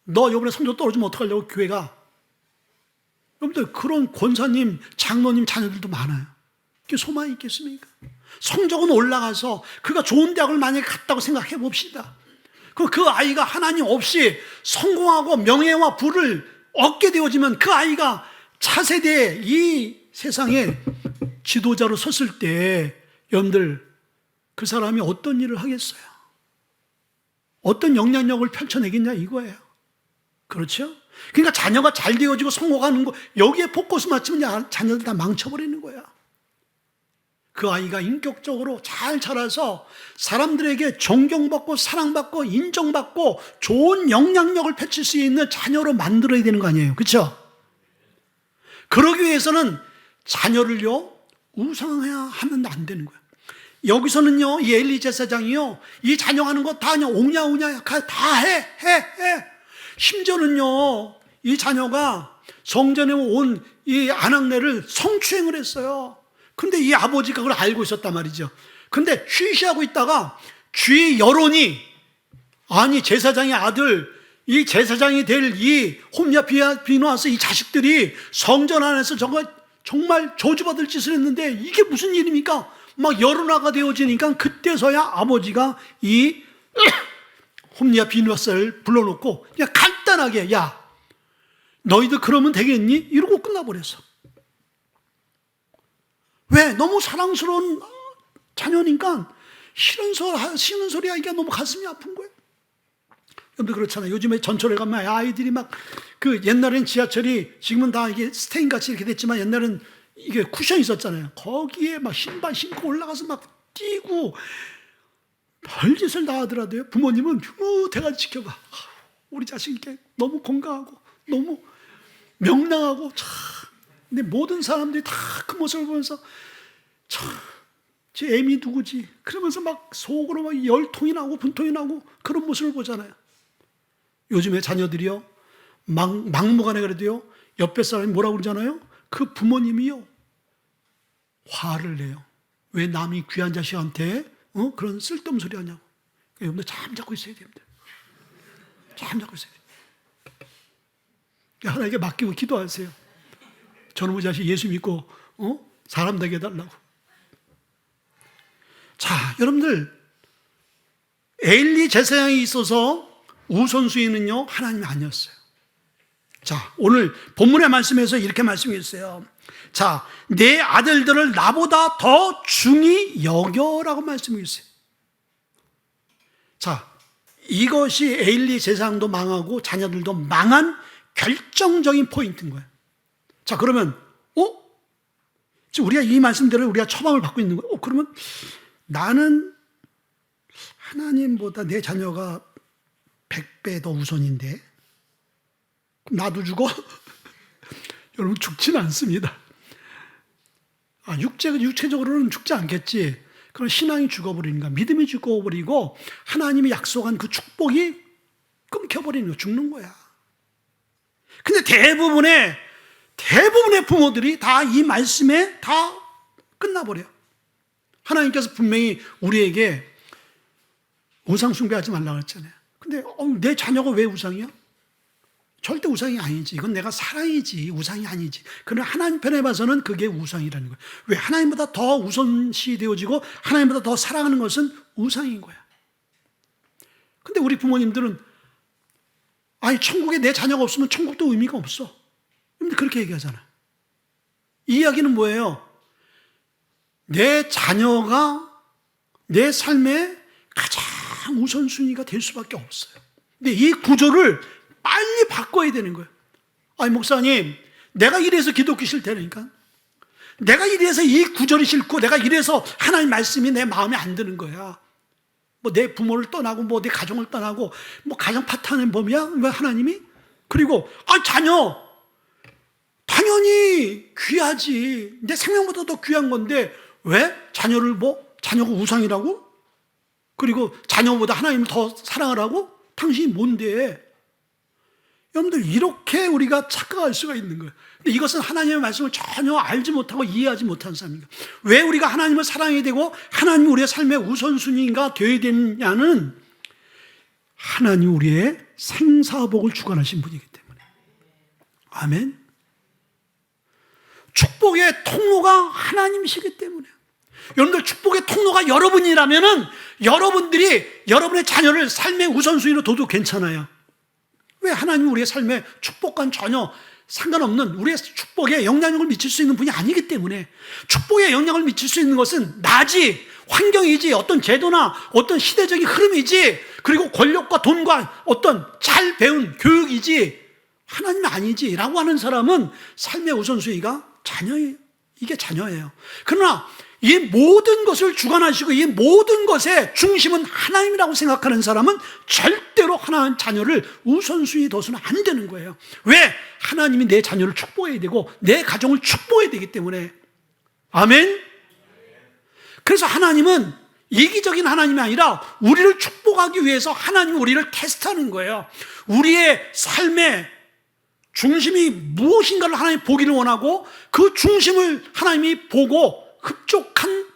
Speaker 1: 너 이번에 성적 떨어지면 어떡하려고 교회가. 여러분들 그런 권사님, 장로님 자녀들도 많아요. 그게 소망이 있겠습니까? 성적은 올라가서 그가 좋은 대학을 만약에 갔다고 생각해 봅시다. 그 아이가 하나님 없이 성공하고 명예와 부를 얻게 되어지면 그 아이가 차세대 이 세상에 지도자로 섰을 때 여러분들 그 사람이 어떤 일을 하겠어요? 어떤 영향력을 펼쳐내겠냐 이거예요. 그렇죠? 그러니까 자녀가 잘 되어지고 성공하는 거 여기에 포커스 맞추면 자녀들 다 망쳐버리는 거야. 그 아이가 인격적으로 잘 자라서 사람들에게 존경받고 사랑받고 인정받고 좋은 영향력을 펼칠 수 있는 자녀로 만들어야 되는 거 아니에요. 그렇죠? 그러기 위해서는 자녀를요 우상하면 안 되는 거예요. 여기서는요 이 엘리 제사장이요 이 자녀 하는 거 다 그냥 옹냐옹냐 다 해. 심지어는요 이 자녀가 성전에 온 이 아낙네를 성추행을 했어요. 근데 이 아버지가 그걸 알고 있었단 말이죠. 근데 쉬쉬하고 있다가 주위 여론이, 아니 제사장의 아들, 이 제사장이 될 이 홈냐 비누아스 이 자식들이 성전 안에서 정말 저주받을 짓을 했는데 이게 무슨 일입니까? 막 여론화가 되어지니까 그때서야 아버지가 이 홈냐 비누아스를 불러놓고 그냥 간단하게 야 너희들 그러면 되겠니? 이러고 끝나버렸어. 왜? 너무 사랑스러운 자녀니까 싫은 소리 하기가 너무 가슴이 아픈 거예요. 여러분들 그렇잖아요. 요즘에 전철에 가면 아이들이 막 그 옛날엔 지하철이 지금은 다 이게 스테인 같이 이렇게 됐지만 옛날엔 이게 쿠션이 있었잖아요. 거기에 막 신발 신고 올라가서 막 뛰고 별짓을 다 하더라도요. 부모님은 대가리 지켜봐. 우리 자식이 너무 건강하고 너무 명랑하고 참. 근데 모든 사람들이 다 그 모습을 보면서 참, 제 애미 누구지? 그러면서 막 속으로 막 열통이 나고 분통이 나고 그런 모습을 보잖아요. 요즘에 자녀들이요 막무가내 그래도요 옆에 사람이 뭐라고 그러잖아요. 그 부모님이요 화를 내요. 왜 남이 귀한 자식한테 그런 쓸데없는 소리 하냐고. 여러분들 잠자고 있어야 됩니다. 잠자고 있어야 돼요. 하나님께 맡기고 기도하세요. 저놈의 자식 예수 믿고 사람 되게 해달라고. 자, 여러분들 엘리 제사장이 있어서 우선순위는요 하나님이 아니었어요. 자, 오늘 본문의 말씀에서 이렇게 말씀했어요. 자, 내 아들들을 나보다 더 중히 여겨라고 말씀했어요. 자, 이것이 엘리 제사장도 망하고 자녀들도 망한 결정적인 포인트인 거예요. 자, 그러면 지금 우리가 이 말씀대로 우리가 처방을 받고 있는 거예요. 그러면 나는 하나님보다 내 자녀가 100배 더 우선인데 그럼 나도 죽어? 여러분 죽지는 않습니다. 육체적으로는 죽지 않겠지. 그럼 신앙이 죽어버리는 거야. 믿음이 죽어버리고 하나님이 약속한 그 축복이 끊겨버리는 거야. 죽는 거야. 근데 대부분의 부모들이 다 이 말씀에 다 끝나버려요. 하나님께서 분명히 우리에게 우상 숭배하지 말라고 했잖아요. 근데 내 자녀가 왜 우상이야? 절대 우상이 아니지. 이건 내가 사랑이지 우상이 아니지. 그러나 하나님 편에 봐서는 그게 우상이라는 거예요. 왜? 하나님보다 더 우선시 되어지고 하나님보다 더 사랑하는 것은 우상인 거야. 근데 우리 부모님들은 아니 천국에 내 자녀가 없으면 천국도 의미가 없어. 근데 그렇게 얘기하잖아. 이 이야기는 뭐예요? 내 자녀가 내 삶의 가장 우선순위가 될 수밖에 없어요. 근데 이 구조를 빨리 바꿔야 되는 거예요. 아니 목사님, 내가 이래서 기독교 싫다니까. 내가 이래서 이 구절이 싫고 내가 이래서 하나님 말씀이 내 마음에 안 드는 거야. 뭐 내 부모를 떠나고 뭐 내 가정을 떠나고 뭐 가정 파탄의 범이야? 왜 하나님이? 그리고 자녀 당연히 귀하지. 내 생명보다 더 귀한 건데 왜? 자녀가 우상이라고? 그리고 자녀보다 하나님을 더 사랑하라고? 당신이 뭔데? 여러분들, 이렇게 우리가 착각할 수가 있는 거예요. 근데 이것은 하나님의 말씀을 전혀 알지 못하고 이해하지 못한 사람입니다. 왜 우리가 하나님을 사랑해야 되고 하나님이 우리의 삶의 우선순위가 되어야 되느냐는 하나님 우리의 생사복을 주관하신 분이기 때문에. 아멘. 축복의 통로가 하나님이시기 때문에. 여러분들, 축복의 통로가 여러분이라면은 여러분들이 여러분의 자녀를 삶의 우선순위로 둬도 괜찮아요. 왜? 하나님은 우리의 삶에 축복과는 전혀 상관없는, 우리의 축복에 영향력을 미칠 수 있는 분이 아니기 때문에. 축복에 영향을 미칠 수 있는 것은 나지, 환경이지, 어떤 제도나 어떤 시대적인 흐름이지, 그리고 권력과 돈과 어떤 잘 배운 교육이지, 하나님이 아니지 라고 하는 사람은 삶의 우선순위가 자녀예요. 이게 자녀예요. 그러나 이 모든 것을 주관하시고 이 모든 것의 중심은 하나님이라고 생각하는 사람은 절대로 하나님 자녀를 우선순위 둬서는 안 되는 거예요. 왜? 하나님이 내 자녀를 축복해야 되고 내 가정을 축복해야 되기 때문에. 아멘. 그래서 하나님은 이기적인 하나님이 아니라 우리를 축복하기 위해서 하나님이 우리를 테스트하는 거예요. 우리의 삶의 중심이 무엇인가를 하나님이 보기를 원하고, 그 중심을 하나님이 보고 흡족한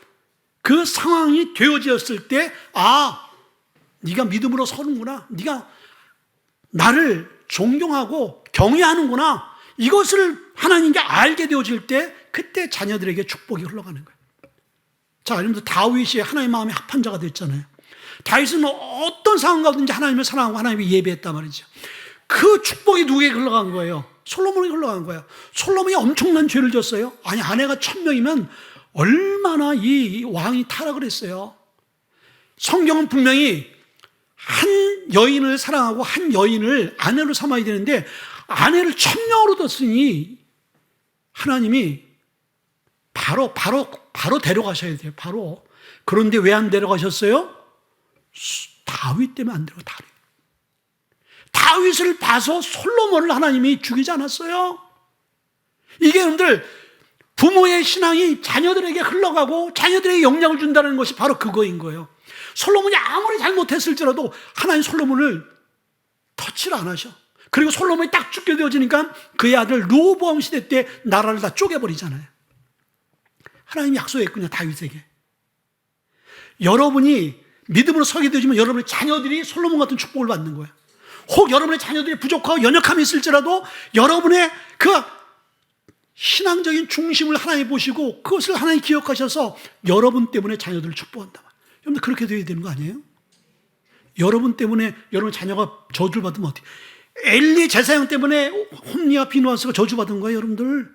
Speaker 1: 그 상황이 되어졌을 때, 아, 네가 믿음으로 서는구나, 네가 나를 존경하고 경외하는구나, 이것을 하나님께 알게 되어질 때, 그때 자녀들에게 축복이 흘러가는 거예요. 자, 여러분들, 다윗이 하나님의 마음에 합한 자가 됐잖아요. 다윗은 어떤 상황 가든지 하나님을 사랑하고 하나님을 예배했단 말이죠. 그 축복이 누구에게 흘러간 거예요? 솔로몬에게 흘러간 거예요. 솔로몬이 엄청난 죄를 졌어요. 아니, 아내가 1000명이면 얼마나 이 왕이 타락을 했어요. 성경은 분명히 한 여인을 사랑하고 한 여인을 아내로 삼아야 되는데 아내를 1000명으로 뒀으니 하나님이 바로 데려가셔야 돼요. 바로. 그런데 왜 안 데려가셨어요? 다윗 때문에 안 데려가. 다윗을 봐서 솔로몬을 하나님이 죽이지 않았어요. 이게 여러분들, 부모의 신앙이 자녀들에게 흘러가고 자녀들에게 영향을 준다는 것이 바로 그거인 거예요. 솔로몬이 아무리 잘못했을지라도 하나님 솔로몬을 터치를 안 하셔. 그리고 솔로몬이 딱 죽게 되어지니까 그의 아들 르호보암 시대 때 나라를 다 쪼개버리잖아요. 하나님이 약속했군요, 다윗에게. 여러분이 믿음으로 서게 되지만 여러분의 자녀들이 솔로몬 같은 축복을 받는 거예요. 혹 여러분의 자녀들이 부족하고 연약함이 있을지라도 여러분의 그 신앙적인 중심을 하나님 보시고 그것을 하나님 기억하셔서 여러분 때문에 자녀들을 축복한다. 여러분들, 그렇게 되어야 되는 거 아니에요? 여러분 때문에 여러분 자녀가 저주를 받으면 어떻게? 엘리 제사장 때문에 홈리와 비누아스가 저주받은 거예요, 여러분들.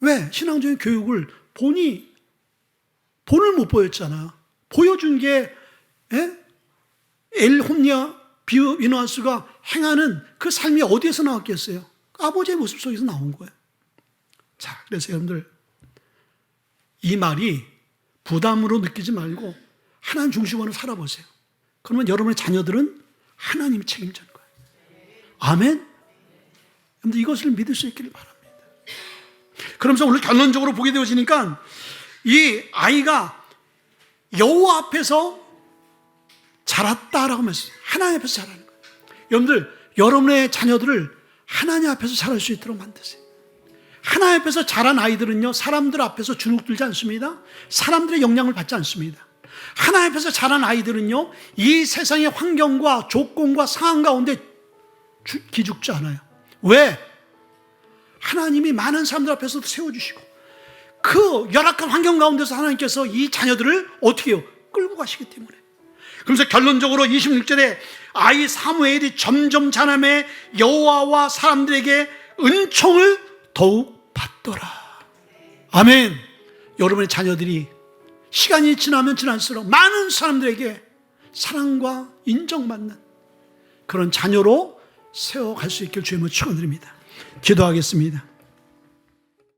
Speaker 1: 왜? 신앙적인 교육을 본을 못 보였잖아. 보여준 게, 홈리와 비누아스가 행하는 그 삶이 어디에서 나왔겠어요? 아버지의 모습 속에서 나온 거예요. 자, 그래서 여러분들, 이 말이 부담으로 느끼지 말고 하나님 중심으로 살아보세요. 그러면 여러분의 자녀들은 하나님이 책임지는 거예요. 아멘? 여러분들, 이것을 믿을 수 있기를 바랍니다. 그러면서 오늘 결론적으로 보게 되어지니까 이 아이가 여호와 앞에서 자랐다라고 말했어요. 하나님 앞에서 자라는 거예요. 여러분들, 여러분의 자녀들을 하나님 앞에서 자랄 수 있도록 만드세요. 하나님 앞에서 자란 아이들은요, 사람들 앞에서 주눅들지 않습니다. 사람들의 영향을 받지 않습니다. 하나님 앞에서 자란 아이들은요, 이 세상의 환경과 조건과 상황 가운데 기죽지 않아요. 왜? 하나님이 많은 사람들 앞에서도 세워주시고 그 열악한 환경 가운데서 하나님께서 이 자녀들을 어떻게 해요? 끌고 가시기 때문에. 그래서 결론적으로 26절에 아이 사무엘이 점점 자라매 여호와와 사람들에게 은총을 더욱 받더라. 아멘. 여러분의 자녀들이 시간이 지나면 지날수록 많은 사람들에게 사랑과 인정받는 그런 자녀로 세워갈 수 있길 주님을 축원드립니다. 기도하겠습니다.